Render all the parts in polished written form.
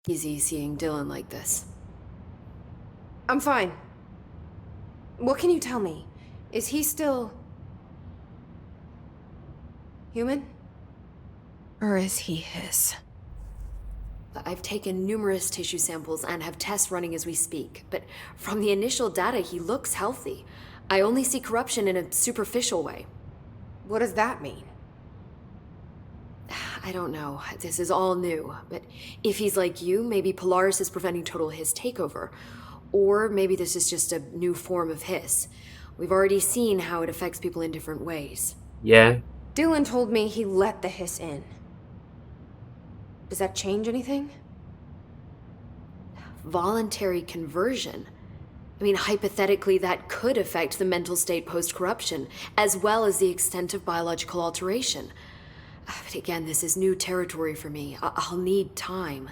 Easy seeing Dylan like this. I'm fine. What can you tell me? Is he still... human? Or is he his? I've taken numerous tissue samples and have tests running as we speak, but from the initial data, he looks healthy. I only see corruption in a superficial way. What does that mean? I don't know. This is all new, but if he's like you, maybe Polaris is preventing total Hiss takeover. Or maybe this is just a new form of Hiss. We've already seen how it affects people in different ways. Yeah. Dylan told me he let the hiss in. Does that change anything? Voluntary conversion. I mean, hypothetically, that could affect the mental state post-corruption, as well as the extent of biological alteration. But again, this is new territory for me. I'll need time.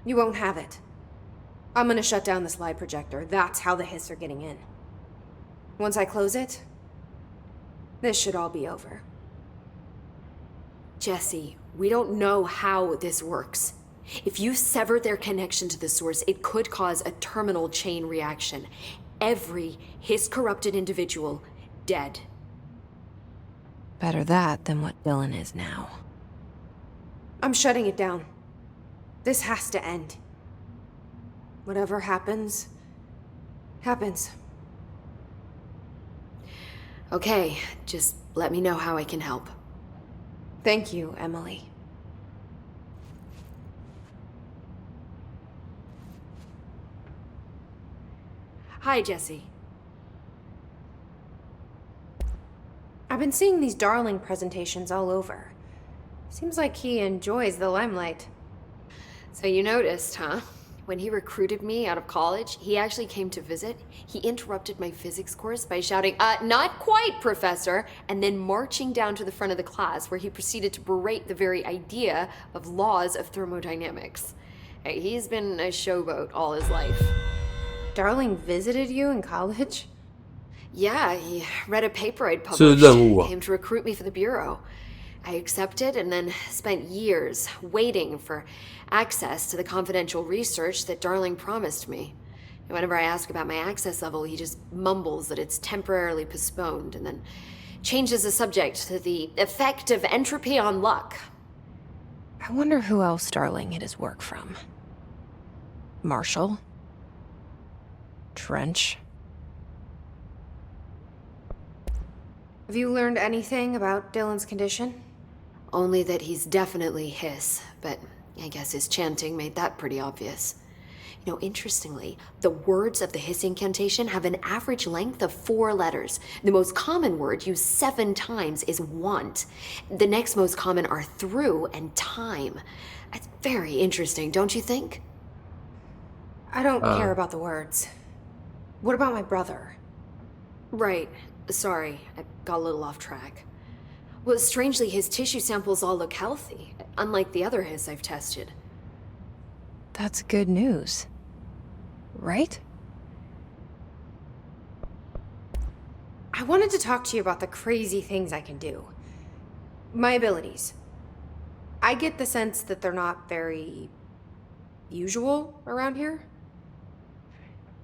You won't have it. I'm gonna shut down the slide projector. That's how the hiss are getting in. Once I close it, this should all be over. Jesse, we don't know how this works. If you sever their connection to the source, it could cause a terminal chain reaction. Every Hiss-corrupted individual dead. Better that than what Dylan is now. I'm shutting it down. This has to end. Whatever happens, happens. Okay, just let me know how I can help. Thank you, Emily. Hi, Jesse. I've been seeing these Darling presentations all over. Seems like he enjoys the limelight. So you noticed, huh? When he recruited me out of college, he actually came to visit. He interrupted my physics course by shouting, not quite, Professor, and then marching down to the front of the class where he proceeded to berate the very idea of laws of thermodynamics. Hey, he's been a showboat all his life. Darling visited you in college? Yeah, he read a paper I'd 是 published, 任务啊 came to recruit me for the bureau. I accepted and then spent years waiting for access to the confidential research that Darling promised me. And whenever I ask about my access level, he just mumbles that it's temporarily postponed and then changes the subject to the effect of entropy on luck. I wonder who else Darling hid his work from. Marshall? Trench? Have you learned anything about Dylan's condition? Only that he's definitely Hiss, but I guess his chanting made that pretty obvious. You know, interestingly, the words of the Hiss incantation have an average length of 4 letters. The most common word used 7 times is want. The next most common are through and time. It's very interesting, don't you think? I don't care about the words. What about my brother? Right. Sorry, I got a little off track. Well, strangely, his tissue samples all look healthy, unlike the other Hiss I've tested. That's good news. Right? I wanted to talk to you about the crazy things I can do. My abilities. I get the sense that they're not very... usual around here.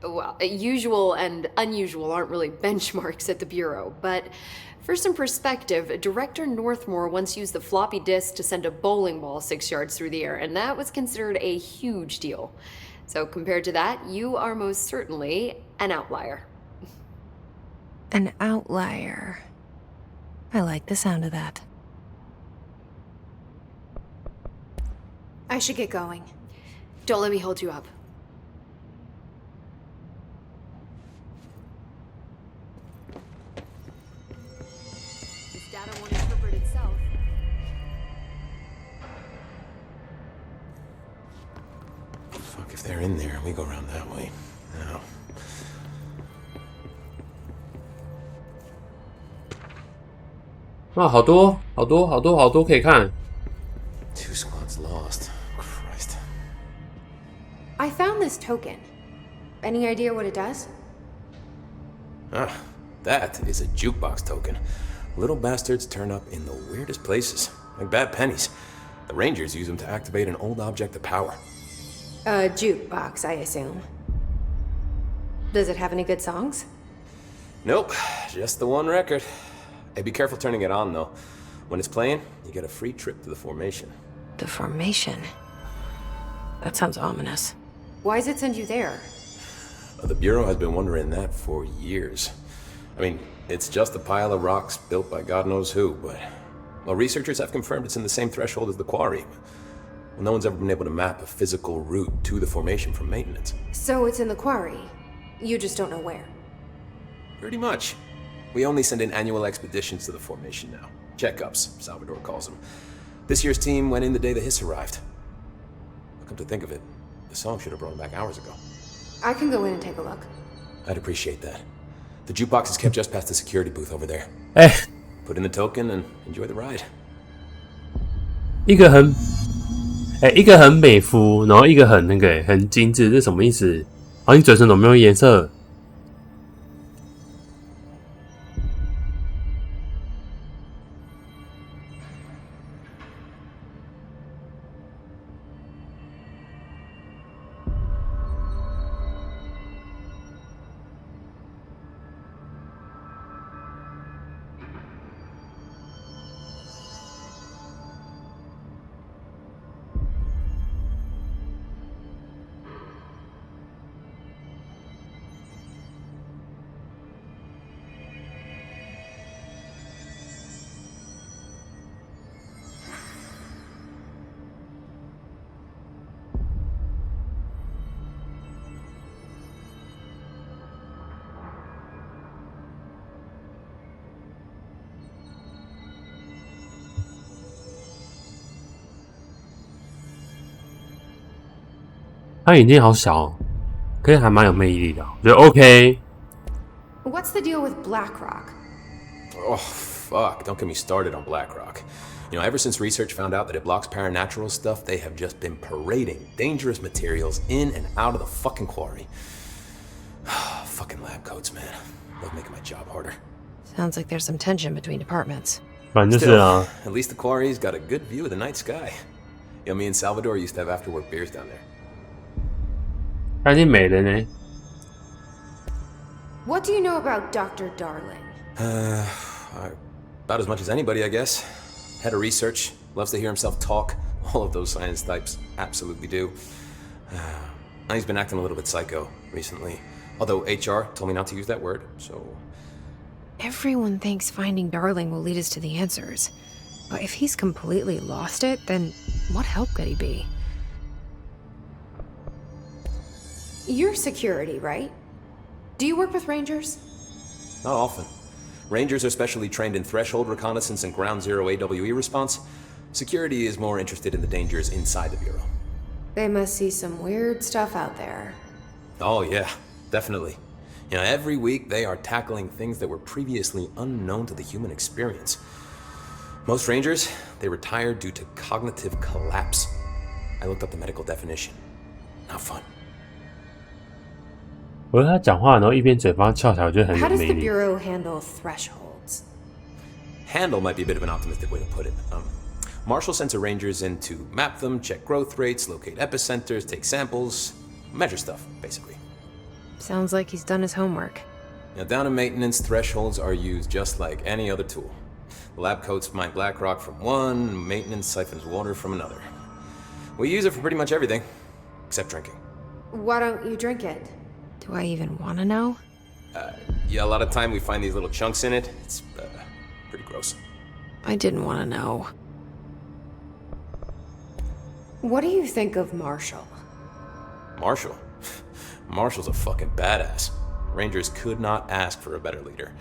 Well, usual and unusual aren't really benchmarks at the Bureau, but for some perspective, Director Northmore once used the floppy disk to send a bowling ball 6 yards through the air, and that was considered a huge deal. So compared to that, you are most certainly an outlier. An outlier. I like the sound of that. I should get going. Don't let me hold you up. This data won't interpret itself. Fuck if they're in there, we go around that way. No.好多可以看。 Two squads lost. Christ. I found this token. Any idea what it does? Ah, that is a jukebox token. Little bastards turn up in the weirdest places, like bad pennies. The Rangers use them to activate an old object of power. A jukebox, I assume. Does it have any good songs? Nope, just the one record. Hey, be careful turning it on, though. When it's playing, you get a free trip to the formation. The formation? That sounds ominous. Why does it send you there? The Bureau has been wondering that for years. I mean, it's just a pile of rocks built by God knows who, but... Well, researchers have confirmed it's in the same threshold as the quarry. Well, no one's ever been able to map a physical route to the formation from maintenance. So it's in the quarry. You just don't know where. Pretty much. We only send in annual expeditions to the formation now. Checkups, Salvador calls them. This year's team went in the day the hiss arrived. Come to think of it, the song should have brought him back hours ago. I can go in and take a look. I'd appreciate that. The jukebox is kept just past the security booth over there. 哎， Put in the token and enjoy the ride. 一个很美肤，然后一个很那个很精致，这什么意思？好，你嘴唇怎么没有颜色？他眼睛好小哦，可是还蛮有魅力的，我觉得 OK。 What's the deal with BlackRock? Oh, fuck. Don't get me started on BlackRock. You know, ever since research found out that it blocks paranatural stuff, they have just been parading dangerous materials in and out of the fucking quarry. Fucking lab coats, man. Love making my job harder. Sounds like there's some tension between departments. 反正就是啊， At least the quarry's got a good view of the night sky. You know, me and Salvador used to have after-work beers down there. 他已经没了呢。 What do you know about Dr. Darling? About as much as anybody, I guess. Head of research, loves to hear himself talk. All of those science types absolutely do. Now he's been acting a little bit psycho recently. Although HR told me not to use that word, so... Everyone thinks finding Darling will lead us to the answers. But if he's completely lost it, then what help could he be? You're security, right? Do you work with Rangers? Not often. Rangers are specially trained in threshold reconnaissance and ground zero AWE response. Security is more interested in the dangers inside the Bureau. They must see some weird stuff out there. Oh yeah, definitely. You know, every week they are tackling things that were previously unknown to the human experience. Most Rangers, they retire due to cognitive collapse. I looked up the medical definition. Not fun. 我觉得他讲话，然后一边嘴巴翘起来，我觉得很 How 有 does 魅 the 力。 Bureau handle thresholds? Handle might be a bit of an optimistic way to put it. Marshall sends her Rangers in to map them, check growth rates, locate epicenters, take samples, measure stuff, basically. Sounds like he's done his homework. Now, down in maintenance, thresholds are used just like any other tool. The lab coats mine black rock from one, maintenance siphons water from another. We use it for pretty much everything, except drinking. Why don't you drink it? Do I even want to know? Yeah, a lot of time we find these little chunks in it. It's pretty gross. I didn't want to know. What do you think of Marshall? Marshall? Marshall's a fucking badass. Rangers could not ask for a better leader.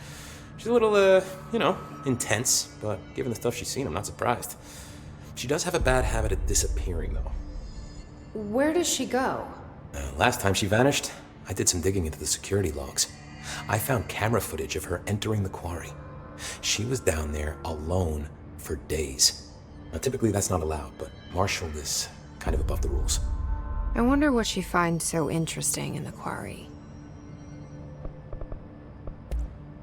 She's a little, intense, but given the stuff she's seen, I'm not surprised. She does have a bad habit of disappearing, though. Where does she go? Last time she vanished, I did some digging into the security logs. I found camera footage of her entering the quarry. She was down there alone for days. Now, typically that's not allowed, but Marshall is kind of above the rules. I wonder what she finds so interesting in the quarry.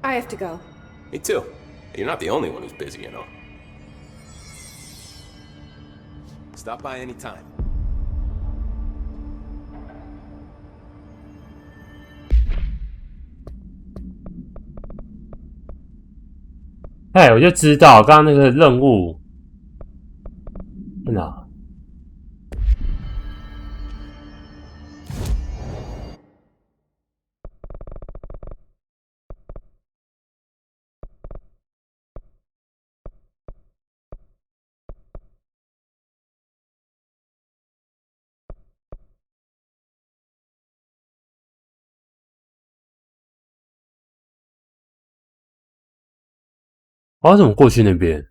I have to go. Me too. You're not the only one who's busy, you know. Stop by any time. 哎，我就知道刚刚那个任务在哪？我要怎么过去那边？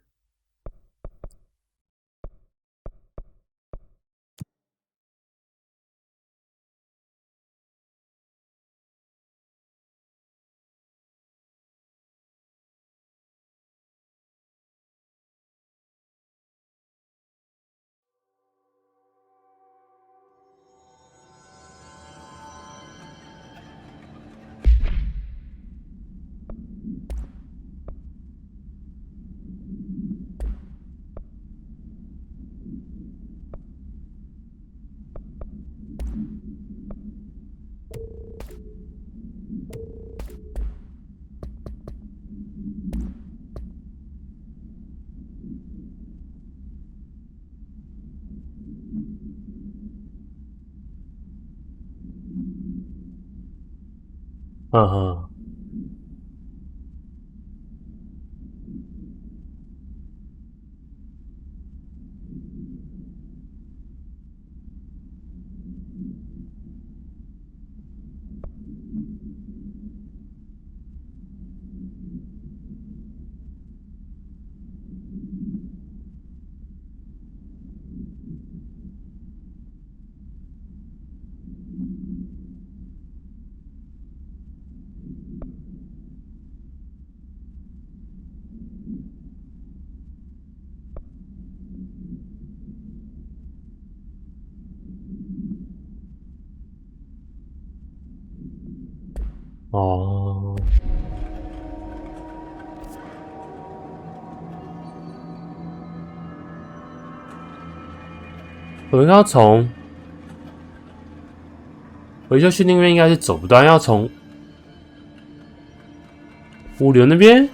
嗯哼，哦，我应该要从维修训练院应该是走不到，要从物流那边。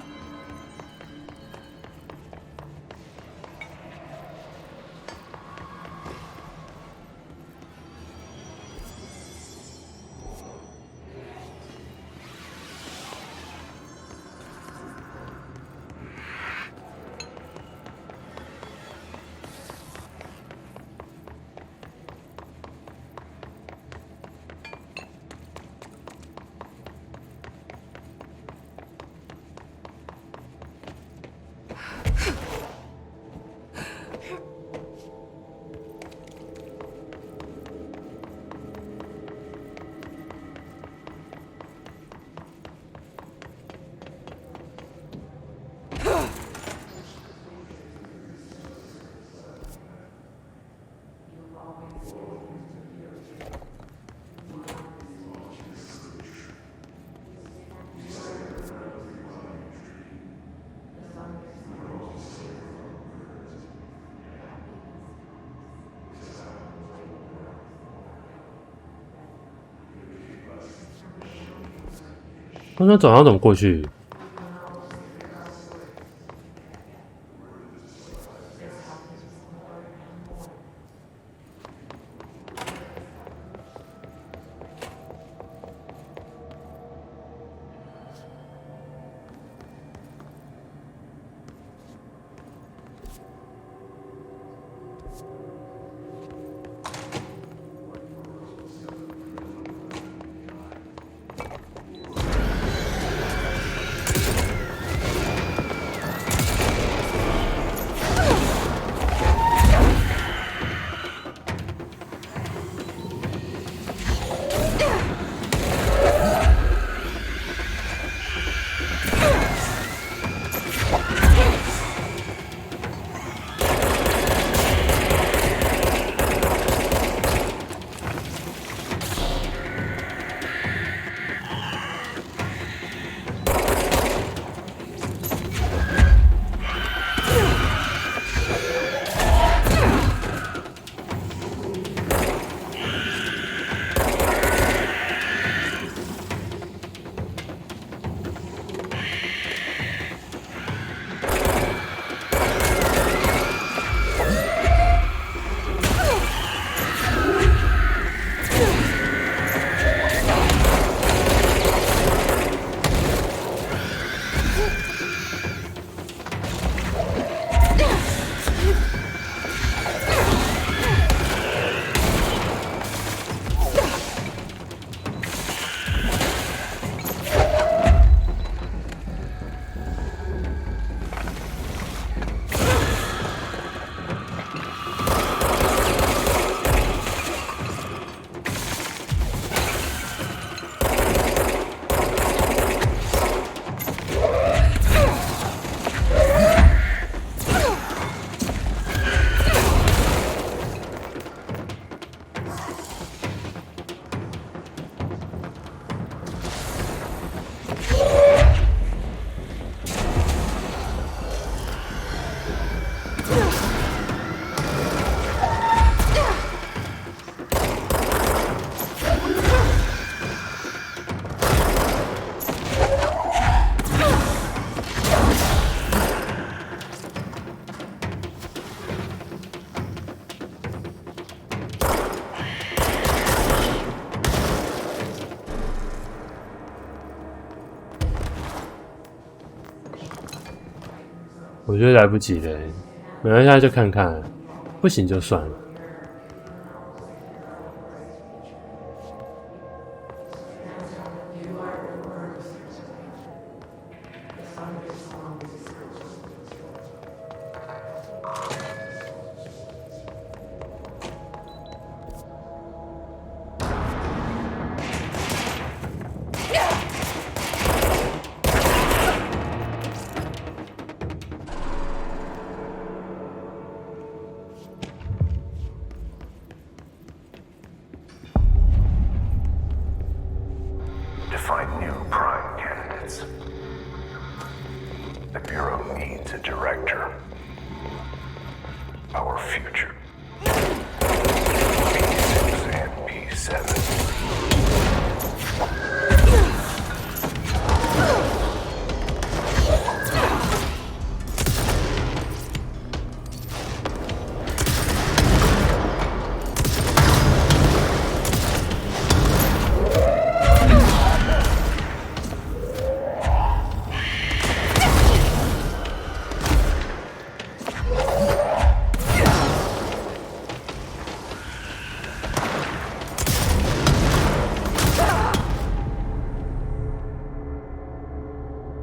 我想走要怎么过去？觉得来不及了，没关系，就看看，不行就算了。To find new prime candidates. The Bureau needs a director. Our future. P6 and P7.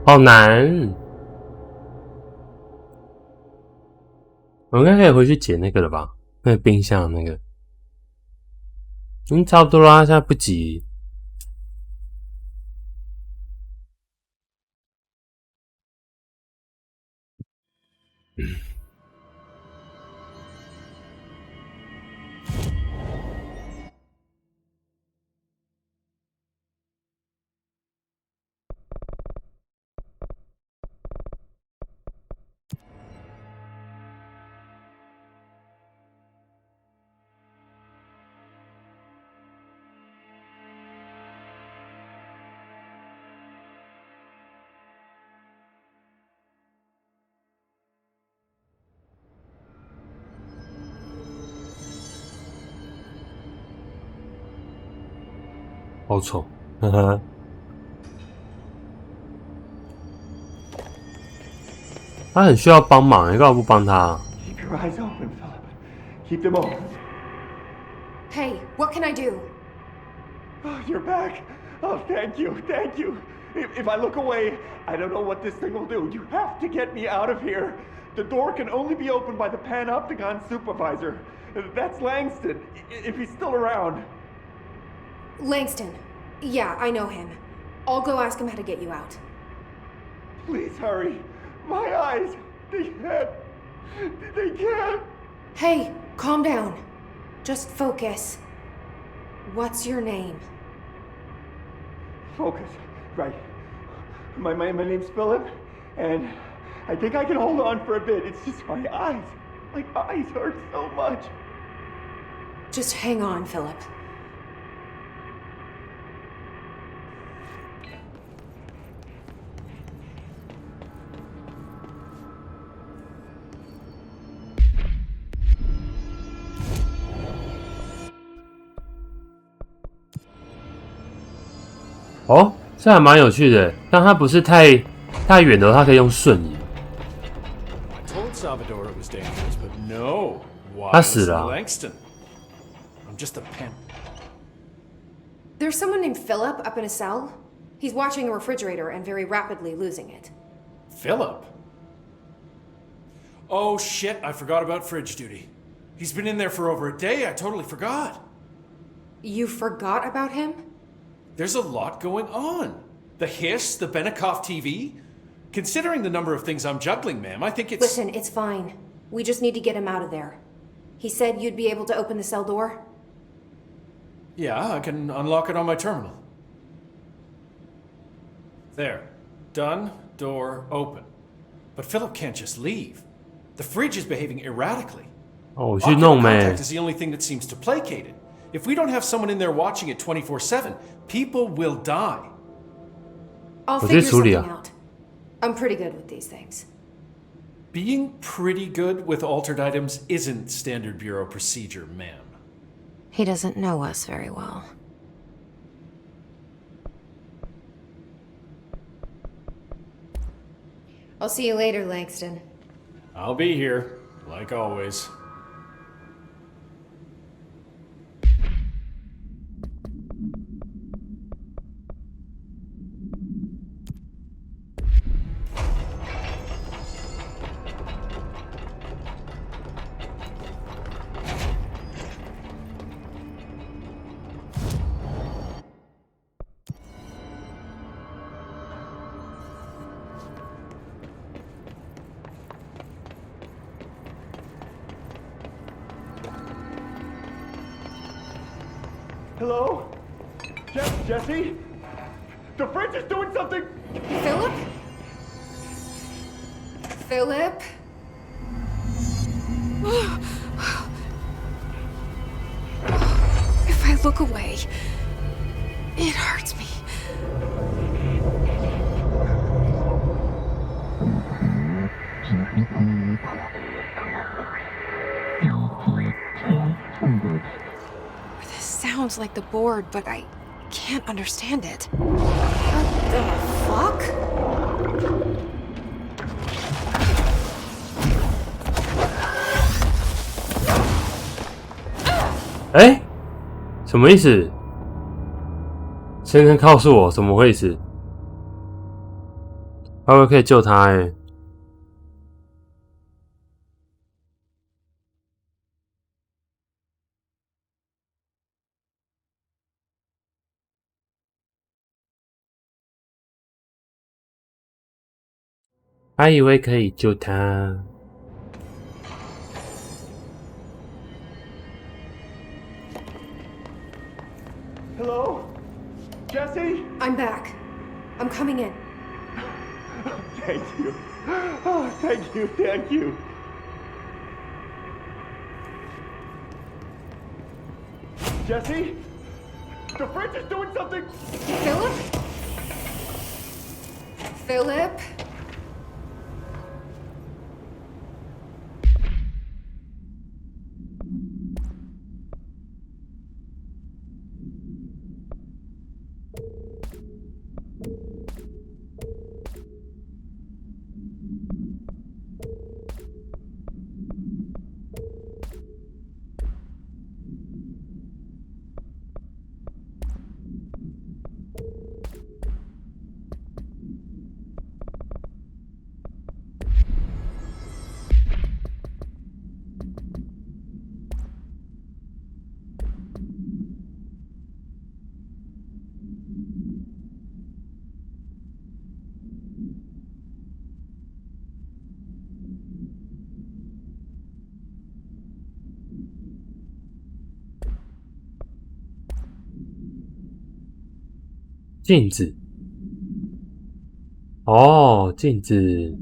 好难，我应该可以回去捡那个了吧？那个冰箱的那个，差不多啦，现在不急。好丑，呵呵。他很需要帮忙，你干嘛不帮他？ Keep your eyes open, Philip. Keep them open. Hey, what can I do? Oh, you're back. Oh, thank you, thank you. If I look away, I don't know what this thing will do. You have to get me out of here. The door can only be opened by the Panopticon supervisor. That's Langston, if he's still around. Langston. Yeah, I know him. I'll go ask him how to get you out. Please hurry. My eyes, they can't. Hey, calm down. Just focus. What's your name? Focus, right. My name's Philip, and I think I can hold on for a bit. It's just my eyes. My eyes hurt so much. Just hang on, Philip.哦，这还蛮有趣的，但它不是太远的，它可以用瞬移。I told Salvador it was dangerous, but no. Why 他死 listen 了 to 啊。 Langston? I'm just a pen. There's someone named Philip up in a cell. He's watching a refrigerator and very rapidly losing it. Philip? Oh shit, I forgot about fridge duty. He's been in there for over a day, I totally forgot. You forgot about him? There's a lot going on. The hiss, the Benikoff TV. Considering the number of things I'm juggling, ma'am, I think it's... Listen, it's fine. We just need to get him out of there. He said you'd be able to open the cell door? Yeah, I can unlock it on my terminal. There. Done. Door open. But Philip can't just leave. The fridge is behaving erratically. 哦，我去弄 Ocular 咩 contact？ is the only thing that seems to placate it. If we don't have someone in there watching it 24/7, people will die. I'll 我直接 figure 处理 something 啊。 out. I'm pretty good with these things. Being pretty good with altered items isn't standard bureau procedure, ma'am. He doesn't know us very well. I'll see you later, Langston. I'll be here, like always. Hello? Jesse? The fridge is doing something! Philip? Philip? If I look away, it hurts me. This sounds like the board, but I can't understand it. What the fuck?哎，什么意思？先生告诉我怎么回事？会不会可以救他？哎，还以为可以救他。Hello? Jesse? I'm back. I'm coming in. Thank you. Oh, thank you, thank you. Jesse? The fridge is doing something! Philip? Philip?镜子。哦，镜子。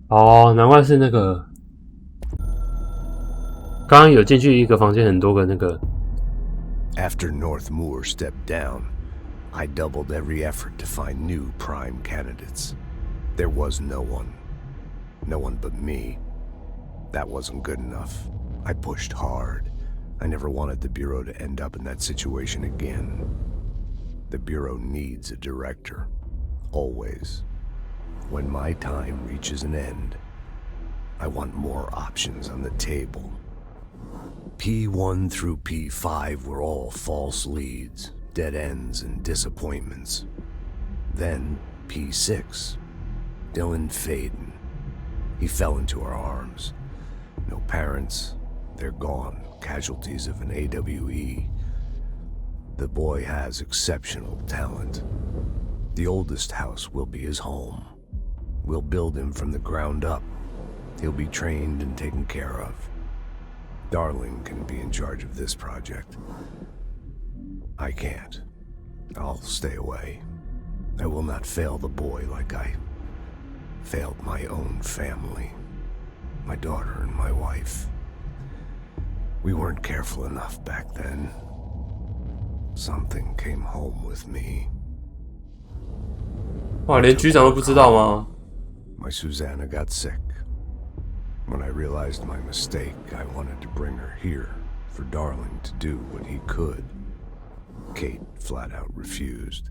哦，难怪是那个。刚刚有进去一个房间，很多个那个。After North Moore stepped down, I doubled every effort to find new prime candidates. There was no one. No one but me. That wasn't good enough. I pushed hard. I never wanted the Bureau to end up in that situation again. The Bureau needs a director. Always. When my time reaches an end, I want more options on the table. P1 through P5 were all false leads, dead ends, and disappointments. Then P6. Dylan Faden. He fell into our arms. No parents. They're gone. Casualties of an AWE. The boy has exceptional talent. The oldest house will be his home. We'll build him from the ground up. He'll be trained and taken care of. Darling can be in charge of this project. I can't. I'll stay away. I will not fail the boy like I failed my own family. My daughter and my wife. We weren't careful enough back then. Something came home with me. 哇，连局长都不知道吗？ My Susanna got sick. When I realized my mistake, I wanted to bring her here, for Darling to do what he could. Kate flat out refused.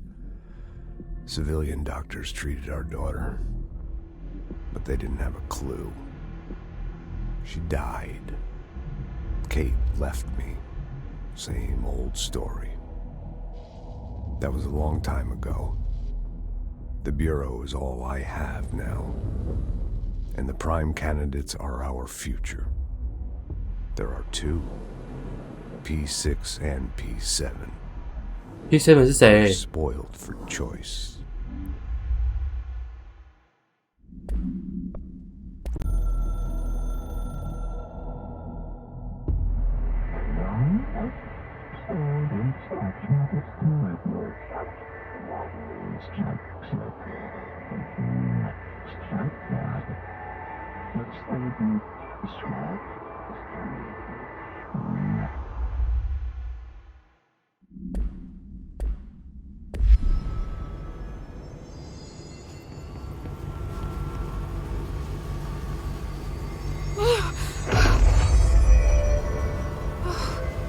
Civilian doctors treated our daughter, but they didn't have a clue. She died. Kate left me. Same old story. That was a long time ago. The Bureau is all I have now. And the prime candidates are our future. There are two. P6 and P7. P7 是谁？ Spoiled for choice.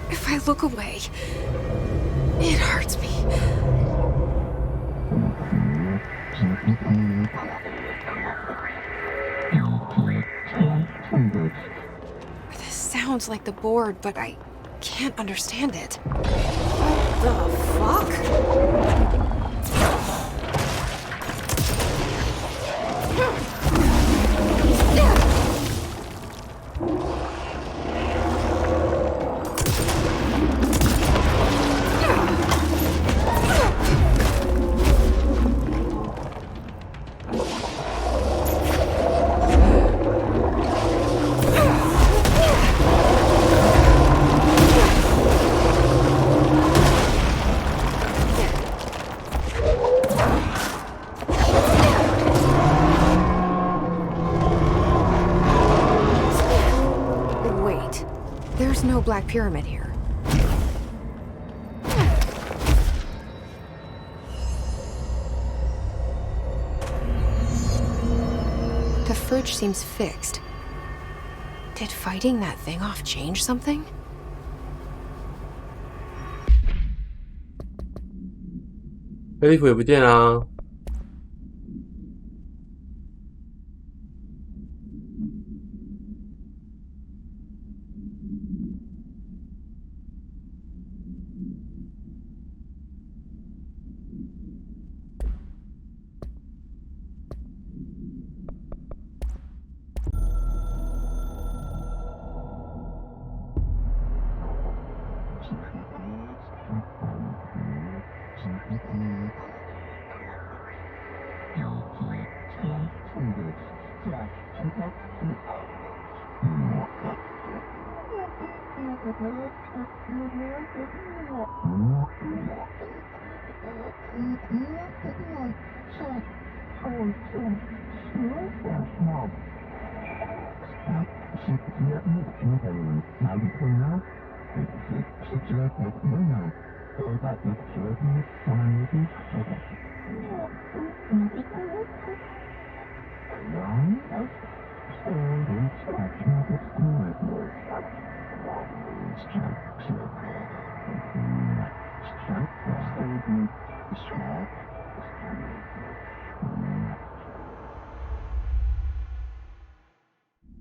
If I look away, it hurts me. This sounds like the board, but I can't understand it. The fuck? Wait, there's no Black Pyramid here. The fridge seems fixed. Did fighting that thing off change something? 飞利浦也不见啊。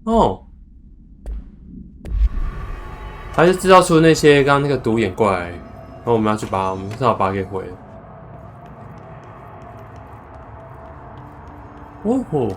哦，他就制造出那些刚刚那个独眼怪，然后我们要去把我们正好把它给毁了。哦吼！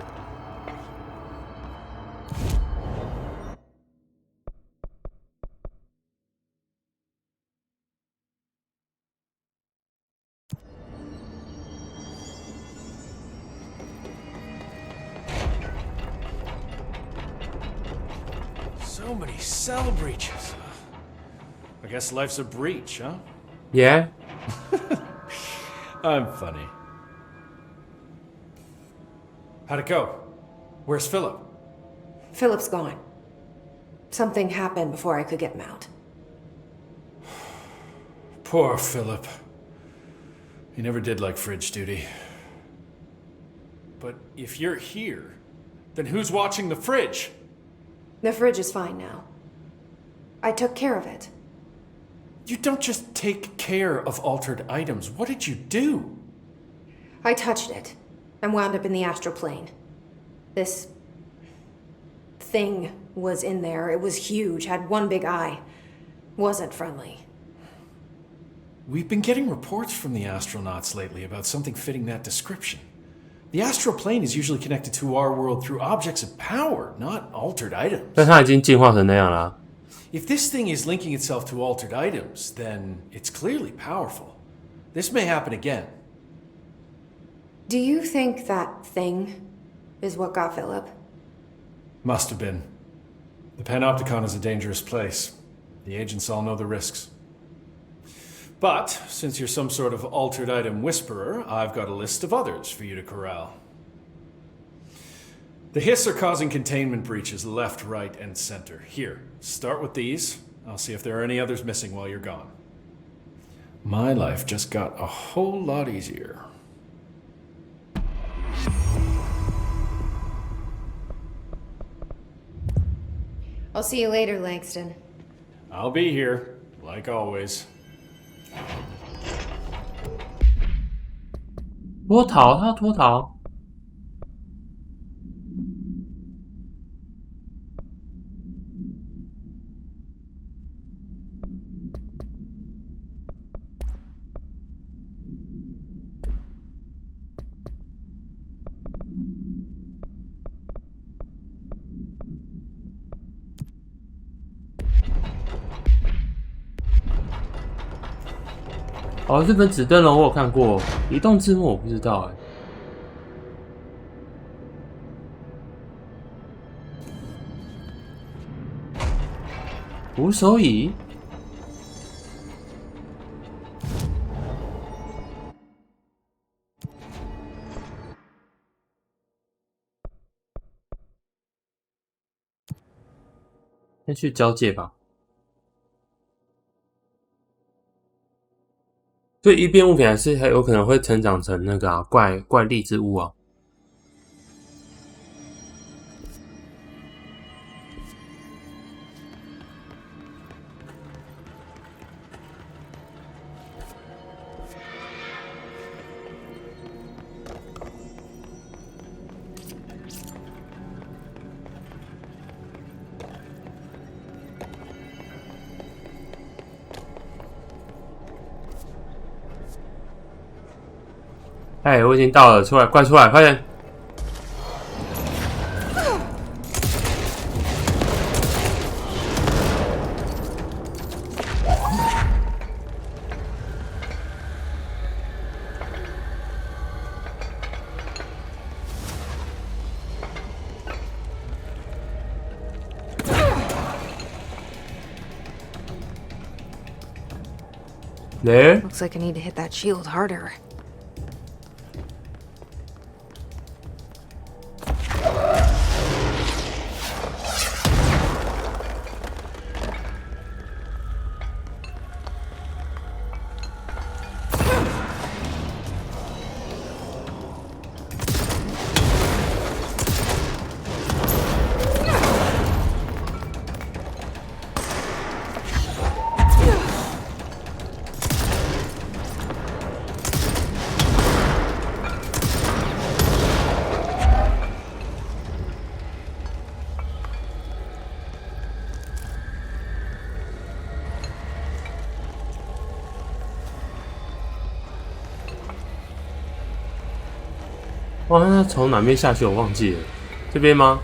So many cell breaches. I guess life's a breach, huh? Yeah. I'm funny. How'd it go? Where's Philip? Philip's gone. Something happened before I could get him out. Poor Philip. He never did like fridge duty. But if you're here, then who's watching the fridge? The fridge is fine now. I took care of it. You don't just take care of altered items. What did you do? I touched it and wound up in the astral plane. This thing was in there. It was huge, had one big eye. Wasn't friendly. We've been getting reports from the astronauts lately about something fitting that description. The astral plane is usually connected to our world through objects of power, not altered items. 但它已经进化成那样啦。If this thing is linking itself to altered items, then it's clearly powerful. This may happen again. Do you think that thing is what got Philip? Must have been. The Panopticon is a dangerous place. The agents all know the risks. But, since you're some sort of altered item whisperer, I've got a list of others for you to corral. The Hiss are causing containment breaches left, right, and center. Here, start with these. I'll see if there are any others missing while you're gone. My life just got a whole lot easier. I'll see you later, Langston. I'll be here, like always. 脱逃，他要脱逃。哦，日本纸灯笼我有看过，移动字幕我不知道哎。扶手椅，先去交界吧。所以异变物品还有可能会成长成那个怪力之物啊。哎，我已经到了，出来，快出来，快点！There. Looks like I need to hit that shield harder.哇，那从哪边下去我忘记了，这边吗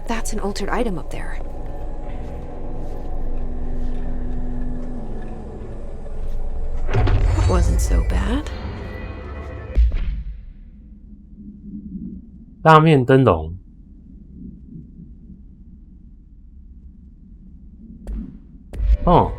？That's an altered item up there. wasn't so bad. 大面灯笼。哦。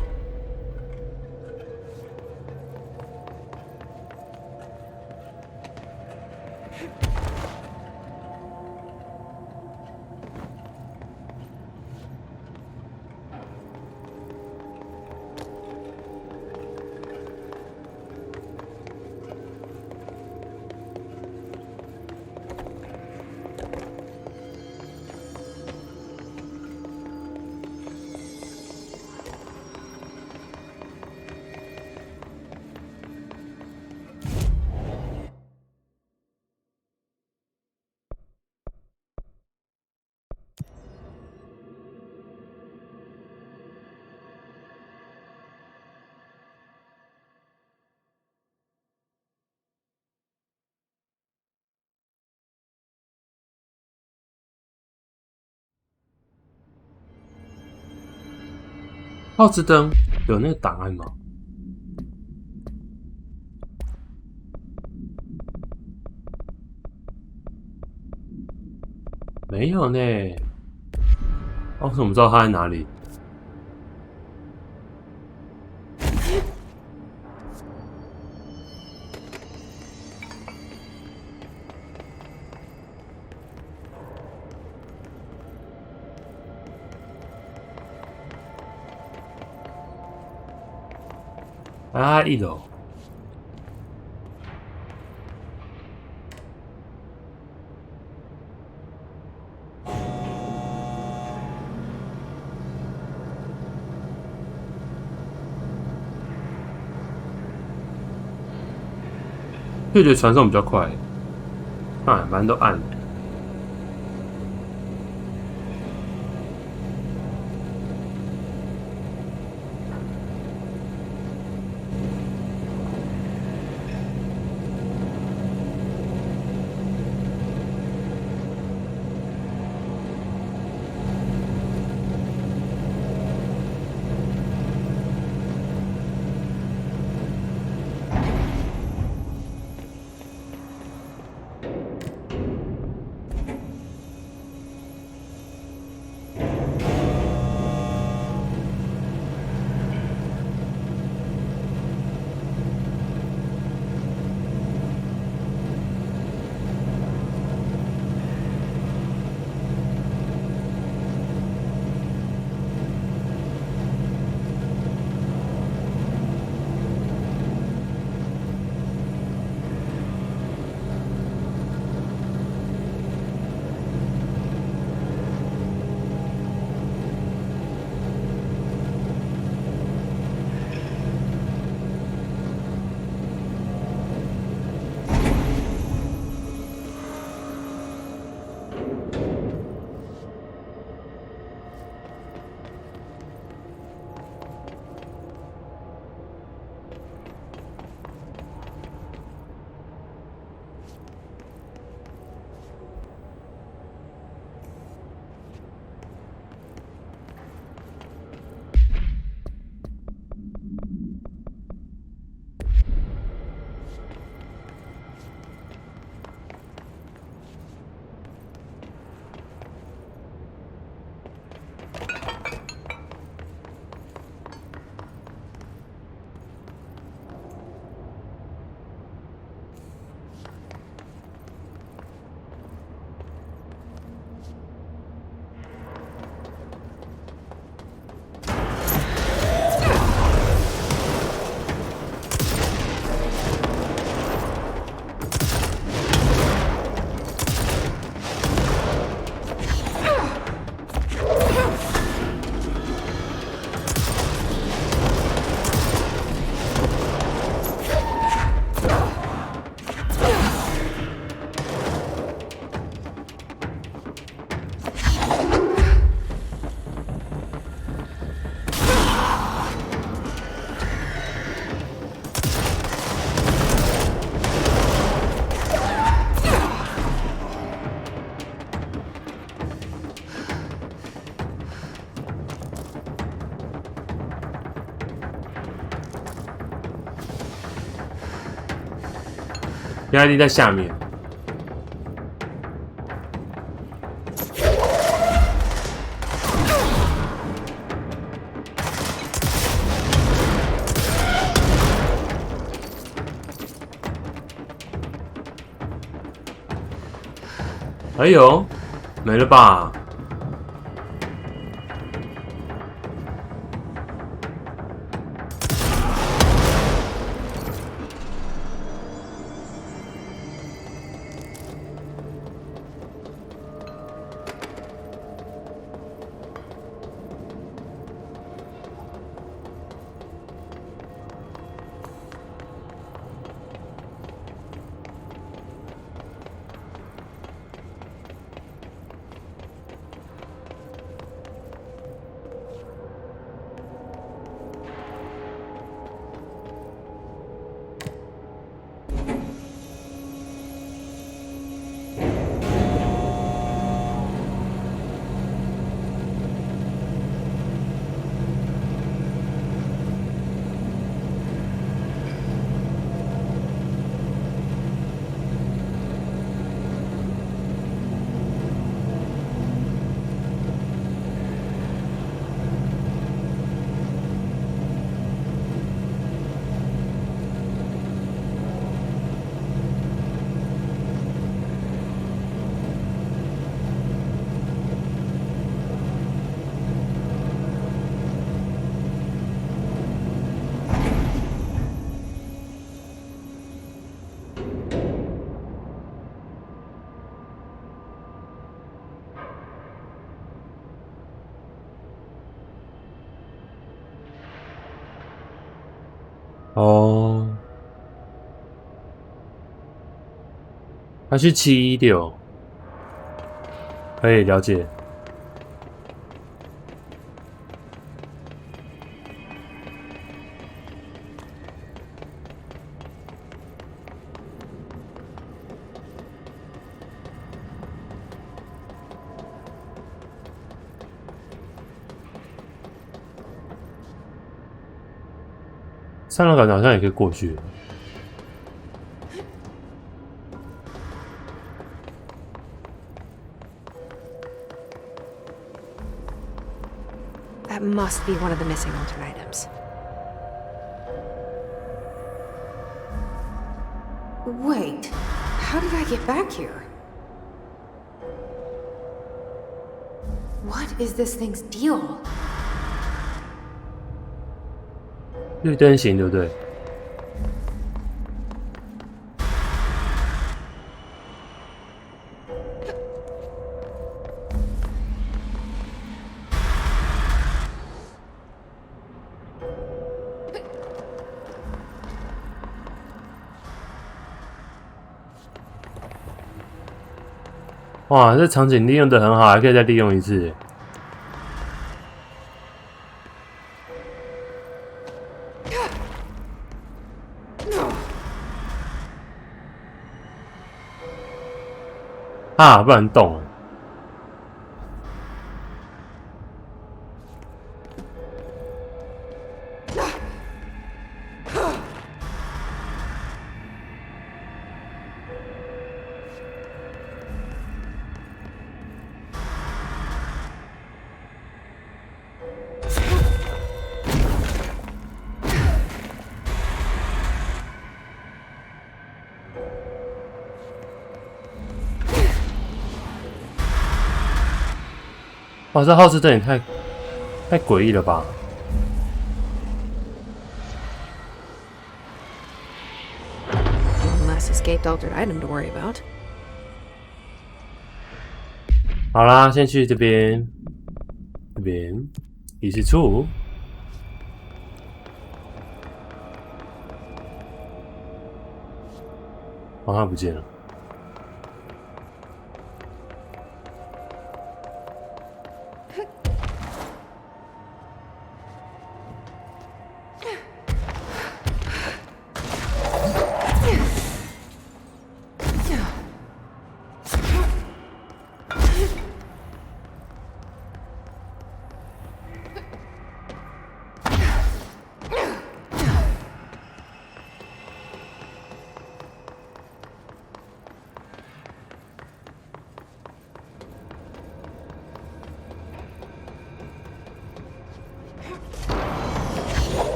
报纸灯有那个档案吗？没有呢。我怎么知道它在哪里？啊，1楼。就觉得传送比较快，反正都暗了。压力在下面。哎呦，没了吧？哦，他是716，可以了解。三楼感觉好像也可以过去。That must be one of the missing alternate items. Wait, how did I get back here? What is this thing's deal? 绿灯型对不对？哇，这场景利用的很好，还可以再利用一次。啊，不然动了。哇，这浩斯灯也太诡异了吧！Less escaped altered item to worry about. 好啦，先去这边，仪式处。哦，他不见了。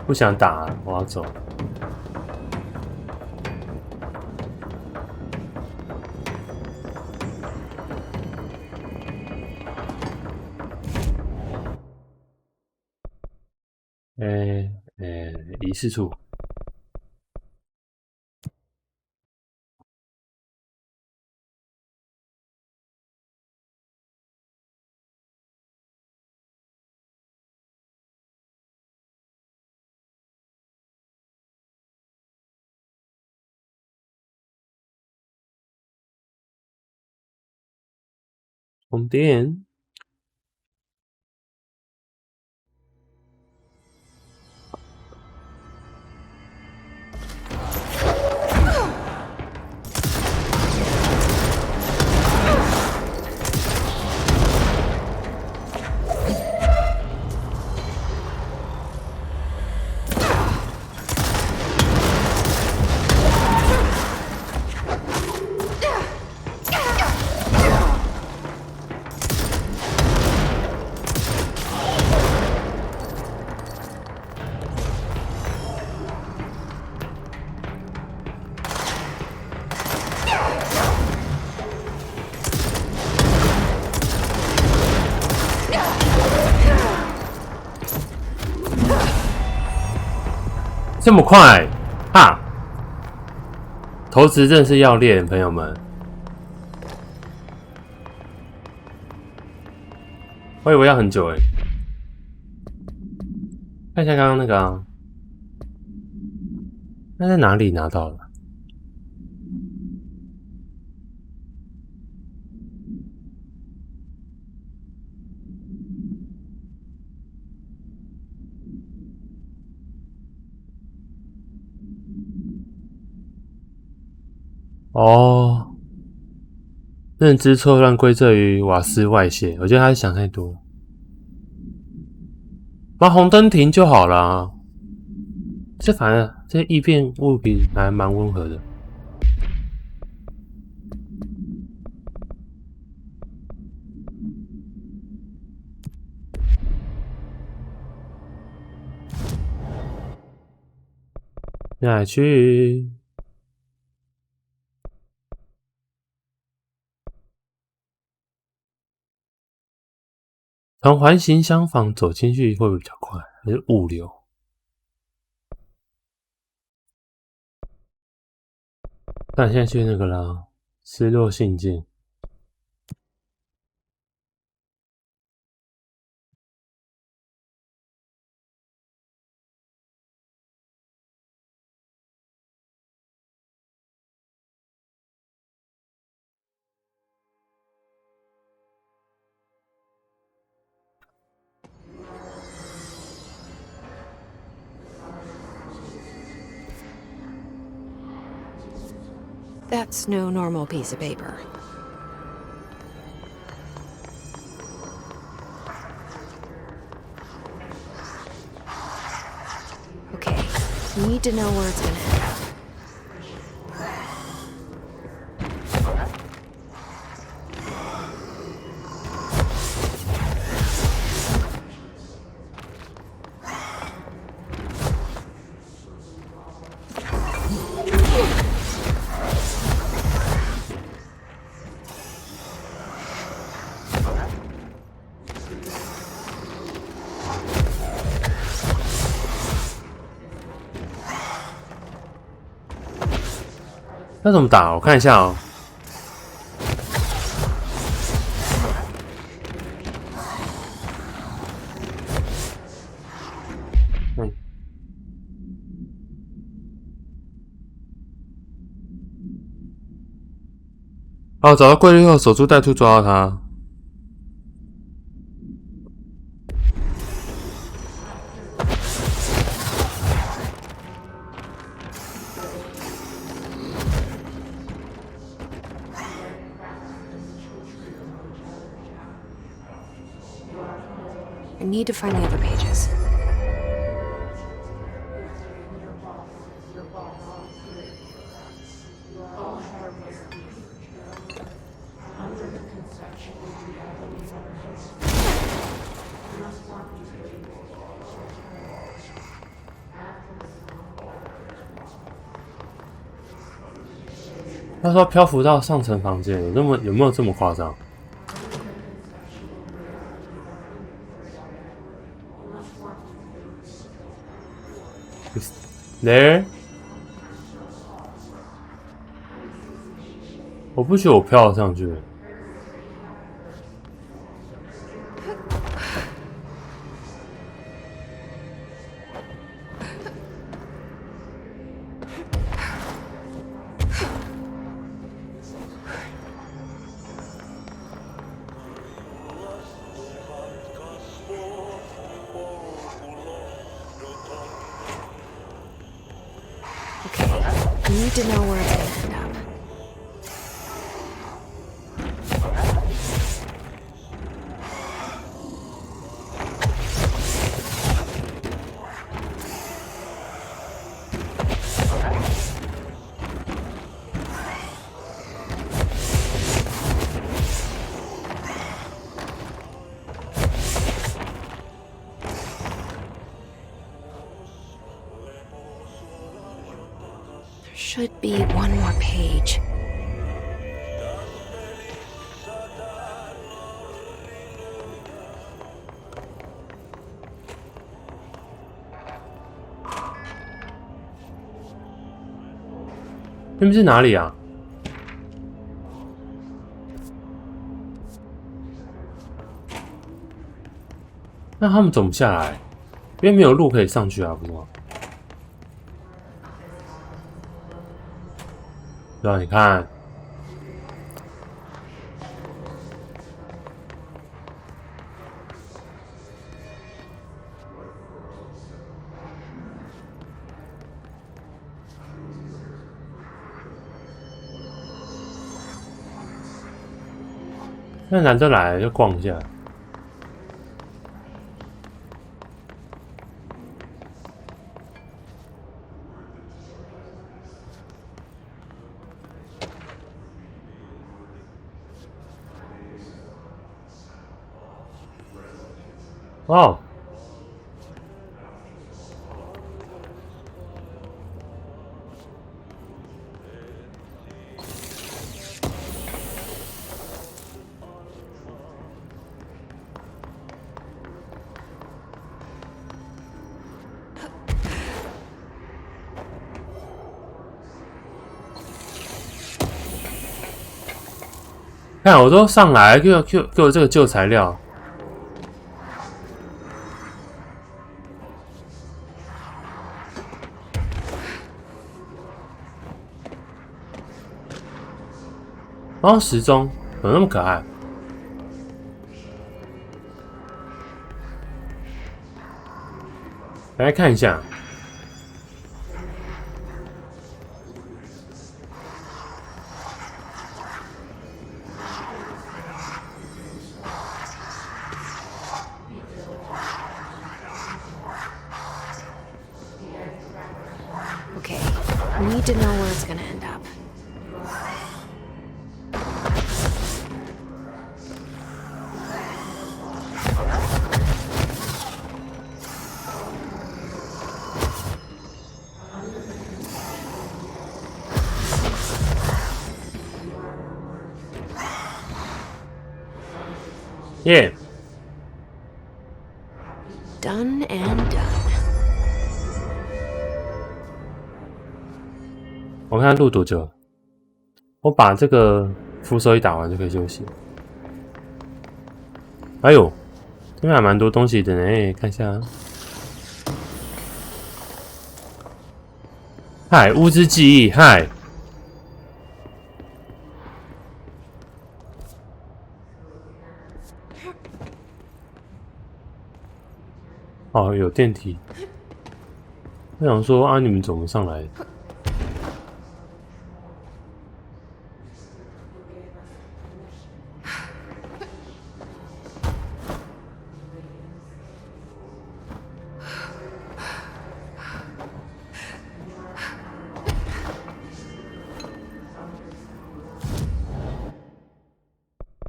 不想打了，我要走。仪式处。充电。这么快哈！投掷真是要练，朋友们。我以为要很久看一下刚刚那个啊，那在哪里拿到了？哦，认知错乱归罪于瓦斯外泄，我觉得他是想太多。把红灯停就好啦。这反正这异变物品还蛮温和的。下来去。从环形厢房走进去会不会比较快？还是物流？那现在去那个啦，失落信件。That's no normal piece of paper. Okay, need to know where it's gonna end up.那怎么打？我看一下哦。哦，找到规律后，守株待兔，抓到他。I need to find the other pages. 他说漂浮到上层房间，有没有这么夸张 ？Is there？ 我不觉得我飘了上去。You need to know where it's gonna end up. There should be one more page. 那边是哪里啊？那他们走不下来，因为没有路可以上去啊，不是吗？对啊，你看，那难得来就逛一下。哦，看我都上来，给我这个旧材料。然后时钟怎么那么可爱？来看一下，Okay, we need to know where it's gonna end up. Yeah. Done and done. 我看录多久？我把这个扶手一打完就可以休息。哎呦，这边还蛮多东西的呢，看一下。嗨，物之记忆，嗨。哦，有电梯。我想说啊，你们怎么上来？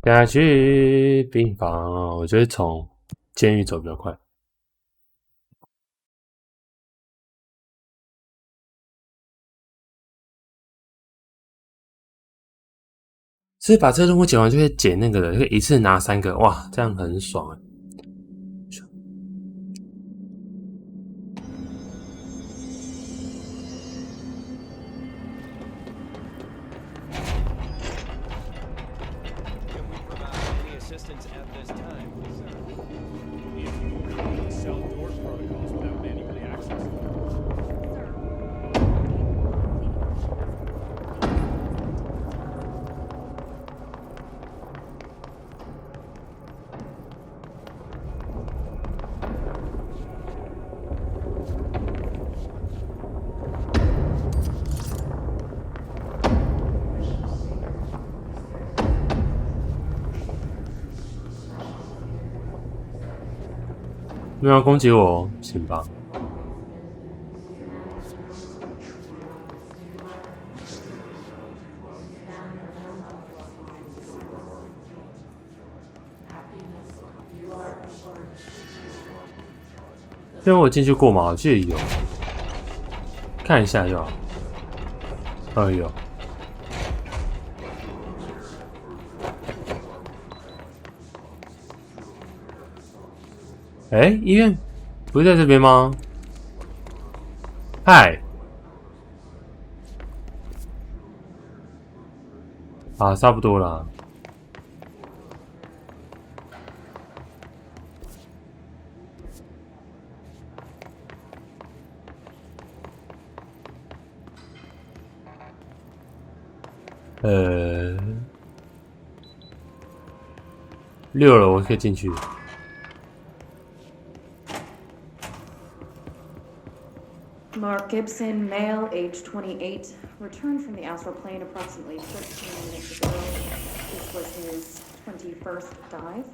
下去病房，我觉得从监狱走比较快。是把这个任务解完就可以捡那个的，可以一次拿3个，哇，这样很爽哎。没有要攻击我哦，行吧。因为我进去过嘛，我记得有，看一下就好。有。医院不是在这边吗？嗨，差不多啦。6了，我可以进去。Mark Gibson, male, age 28, returned from the astral plane approximately 13 minutes ago. This was his 21st dive.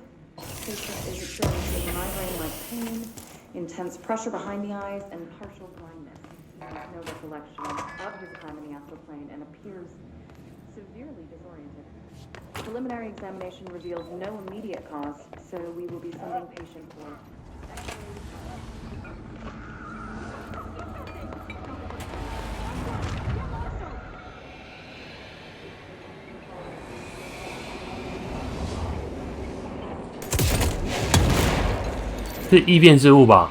Patient is experiencing migraine-like pain, intense pressure behind the eyes, and partial blindness. He has no recollection of his time in the astral plane and appears severely disoriented. Preliminary examination reveals no immediate cause, so we will be sending patient for是异变之物吧？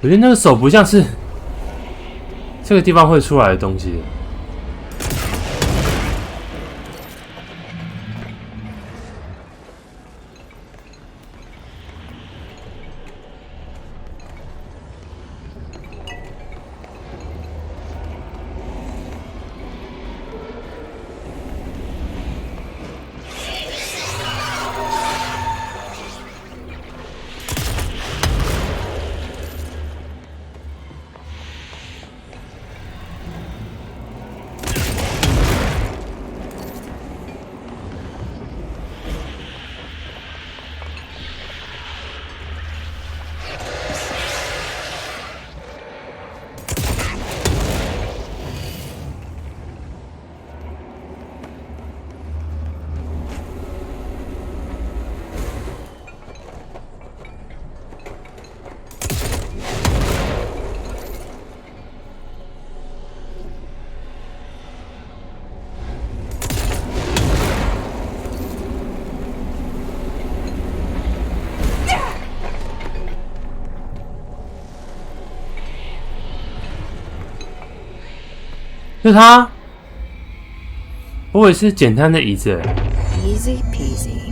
我觉得那个手不像是这个地方会出来的东西。是他，我也是简单的椅子。Easy peasy.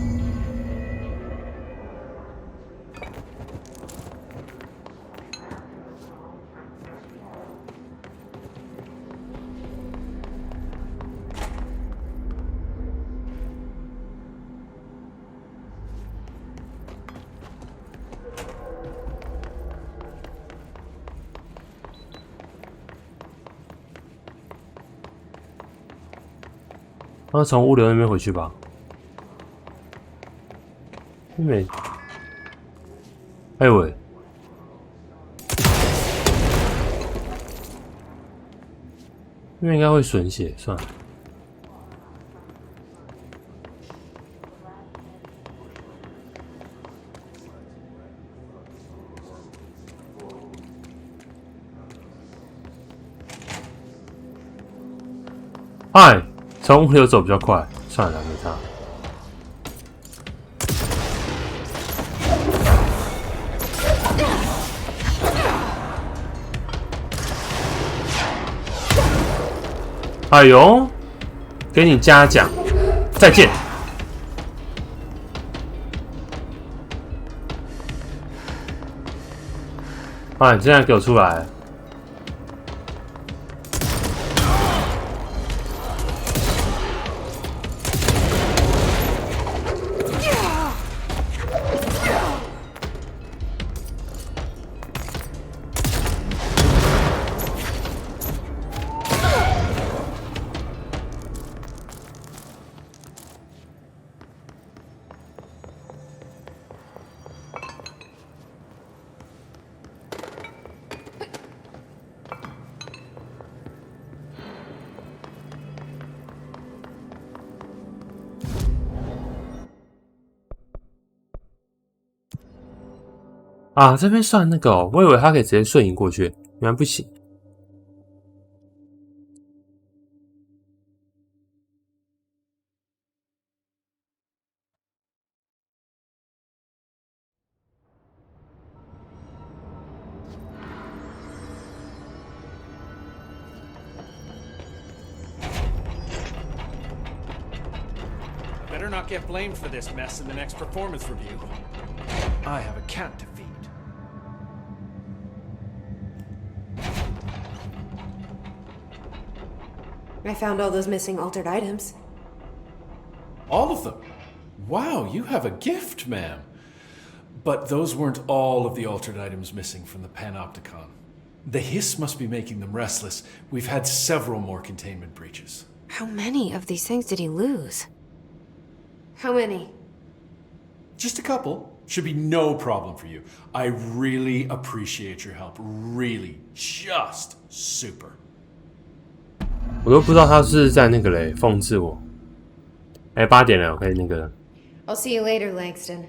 然后从物流那边回去吧。没，哎喂，因为应该会损血，算了。哎，从物流走比较快，算了，没差。哎呦，给你嘉奖，再见。哎，你现在给我出来！啊，这边算那个哦，我以为他可以直接瞬移过去，原来不行。Better not get blamed for this mess in the next performance review. I have a cat to feed. I found all those missing altered items. All of them? Wow, you have a gift, ma'am. But those weren't all of the altered items missing from the Panopticon. The hiss must be making them restless. We've had several more containment breaches. How many of these things did he lose? How many? Just a couple. Should be no problem for you. I really appreciate your help. Really. Just super. 我都不知道他是在那个嘞讽刺我。哎，8点了，我可以那个。I'll see you later, Langston.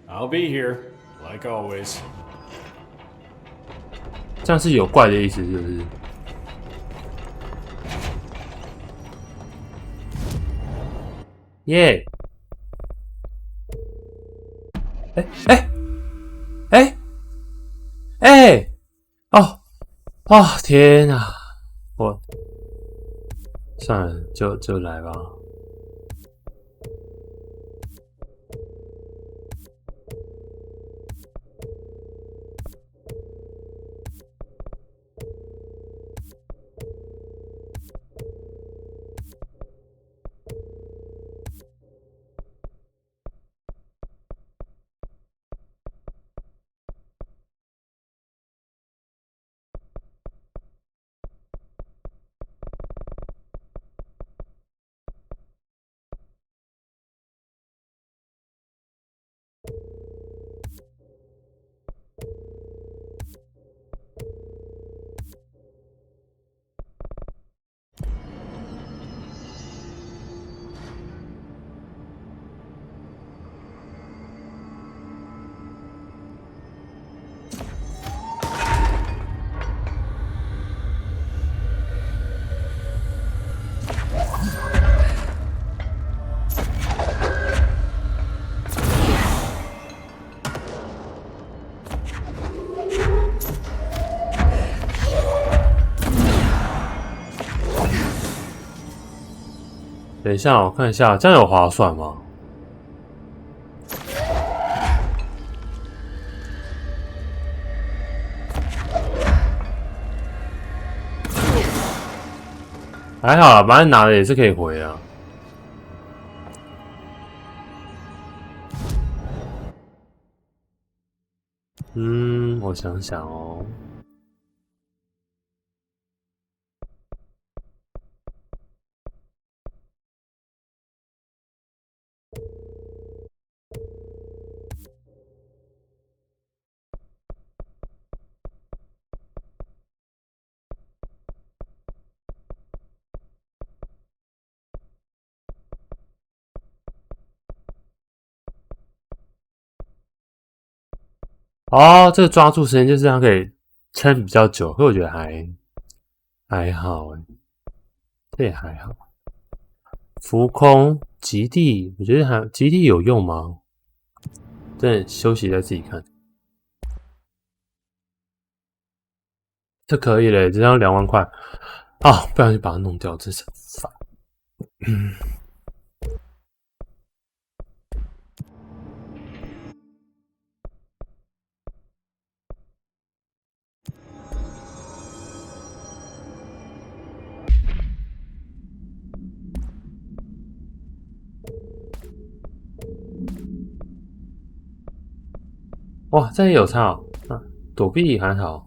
I'll be here, like always. 这样是有怪的意思，是不是？耶！哦哦，天啊！我算了，就来吧。等一下，我看一下，这样有划算吗？还好啦，反正拿了也是可以回啊。我想想哦。哦，这个抓住时间就是它可以撑比较久，可我觉得还好诶，这也还好。浮空极地，我觉得极地有用吗？真的休息再自己看。这可以嘞，这样2万块啊！不小心把它弄掉，真是很烦。哇，这也有差哦，躲避还好。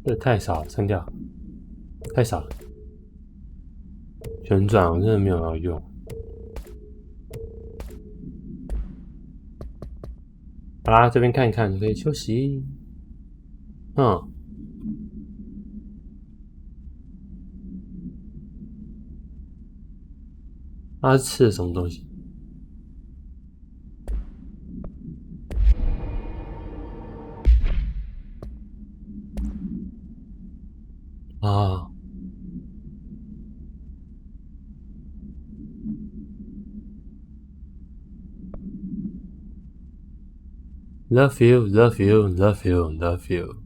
这太少了，删掉，太少了。旋转我真的没有要用。好啦，这边看一看，你可以休息。他是吃了什么东西？啊，Love you, love you, love you, love you。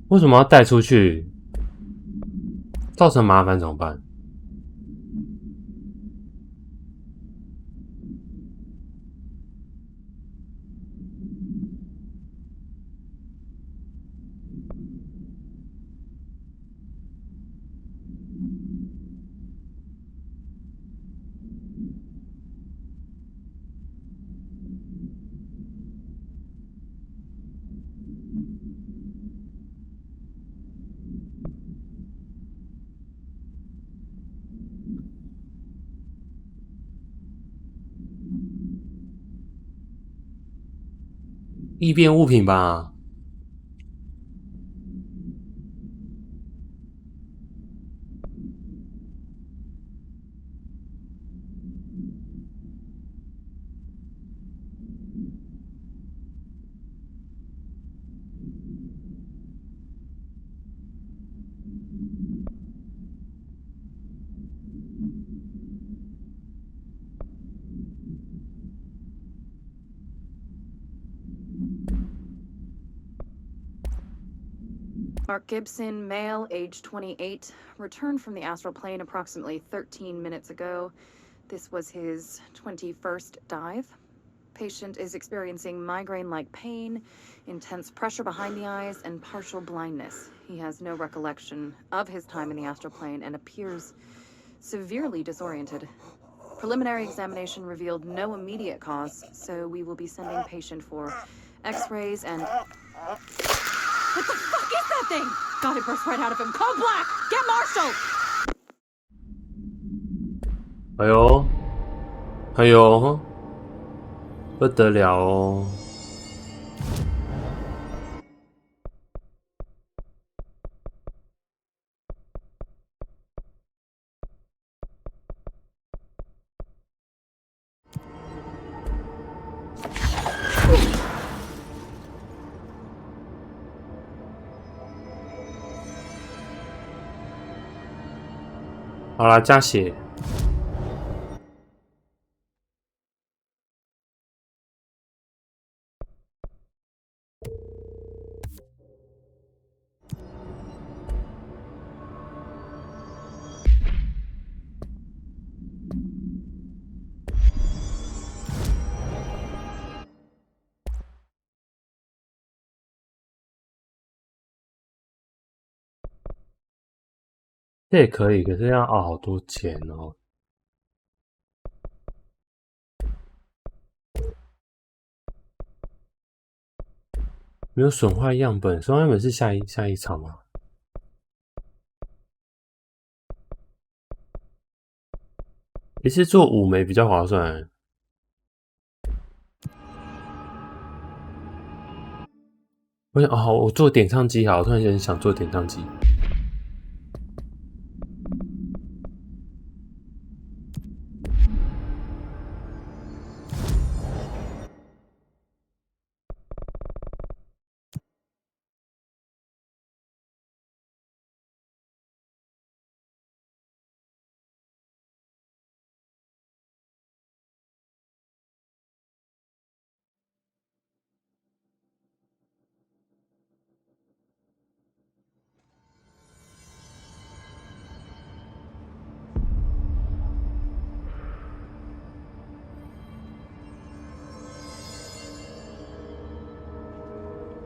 为什么要带出去？造成麻烦怎么办？异变物品吧。Mark Gibson, male, age 28, returned from the astral plane approximately 13 minutes ago. This was his 21st dive. Patient is experiencing migraine-like pain, intense pressure behind the eyes, and partial blindness. He has no recollection of his time in the astral plane and appears severely disoriented. Preliminary examination revealed no immediate cause, so we will be sending patient for x-rays and... What the fuck is that thing? God, it burst right out of him. Call Black! Get Marshall! 哎呦，不得了哦！好啦，加血。这也可以，可是要好多钱哦。没有损坏样本，损坏样本是下一场吗？一次做5枚比较划算。我想我做点唱机好，我突然间想做点唱机。